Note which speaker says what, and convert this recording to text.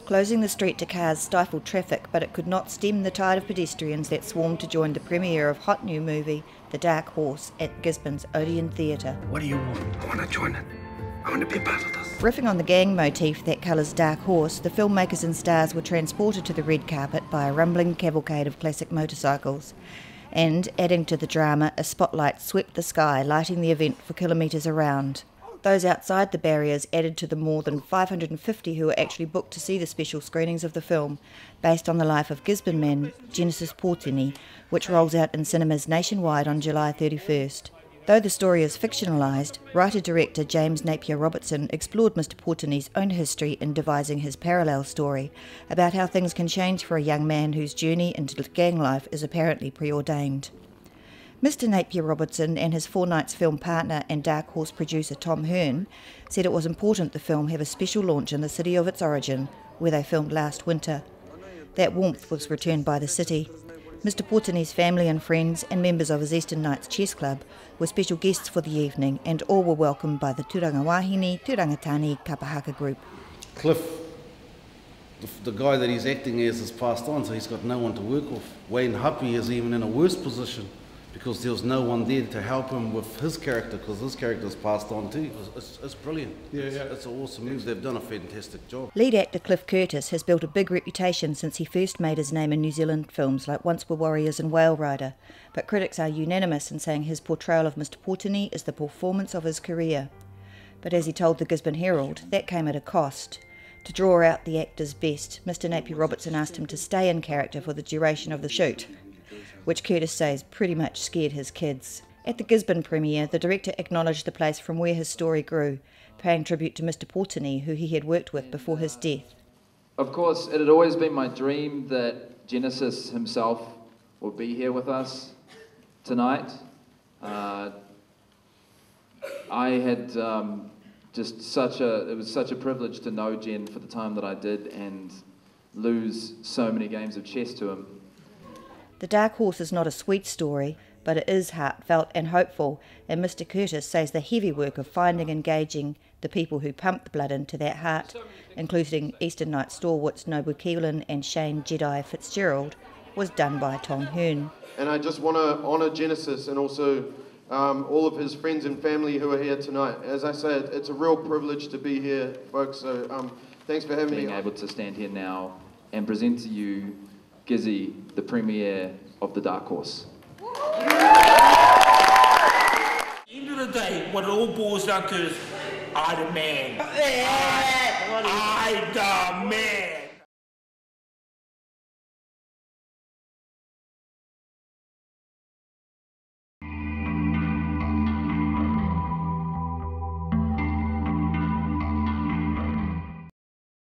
Speaker 1: Closing the street to cars stifled traffic, but it could not stem the tide of pedestrians that swarmed to join the premiere of hot new movie The Dark Horse at Gisborne's Odeon Theatre.
Speaker 2: What do you want?
Speaker 3: I want to join it. I want to be a part of this.
Speaker 1: Riffing on the gang motif that colours Dark Horse, the filmmakers and stars were transported to the red carpet by a rumbling cavalcade of classic motorcycles. And, adding to the drama, a spotlight swept the sky, lighting the event for kilometres around. Those outside the barriers added to the more than 550 who were actually booked to see the special screenings of the film, based on the life of Gisborne man Genesis Potini, which rolls out in cinemas nationwide on July 31st. Though the story is fictionalised, writer-director James Napier Robertson explored Mr. Potini's own history in devising his parallel story about how things can change for a young man whose journey into gang life is apparently preordained. Mr. Napier Robertson and his 4 Nights film partner and Dark Horse producer Tom Hern said it was important the film have a special launch in the city of its origin, where they filmed last winter. That warmth was returned by the city. Mr. Potini's family and friends and members of his Eastern Knights Chess Club were special guests for the evening, and all were welcomed by the Turanga Wahine Turangatani Kapahaka group.
Speaker 2: Cliff, the guy that he's acting as has passed on, so he's got no one to work with. Wayne Happy is even in a worse position, because there was no one there to help him with his character, because his character's passed on too. It's brilliant. It's an awesome move. They've done a fantastic job.
Speaker 1: Lead actor Cliff Curtis has built a big reputation since he first made his name in New Zealand films like Once Were Warriors and Whale Rider, but critics are unanimous in saying his portrayal of Mr. Potini is the performance of his career. But as he told the Gisborne Herald, that came at a cost. To draw out the actor's best, Mr. Napier Robertson asked him to stay in character for the duration of the shoot, which Curtis says pretty much scared his kids. At the Gisborne premiere, the director acknowledged the place from where his story grew, paying tribute to Mr. Potini, who he had worked with before his death.
Speaker 4: Of course, it had always been my dream that Genesis himself would be here with us tonight. I had it was such a privilege to know Jen for the time that I did and lose so many games of chess to him.
Speaker 1: The Dark Horse is not a sweet story, but it is heartfelt and hopeful, and Mr. Curtis says the heavy work of finding and engaging the people who pumped the blood into that heart, including Eastern Knight stalwarts Nobu Keelan and Shane Jedi Fitzgerald, was done by Tom Hern.
Speaker 5: And I just want to honour Genesis and also all of his friends and family who are here tonight. As I said, it's a real privilege to be here, folks, so thanks for having me.
Speaker 4: Being able to stand here now and present to you Gizzy, the premiere of The Dark Horse.
Speaker 3: At the end of the day, what it all boils down to is, I the man. I the man.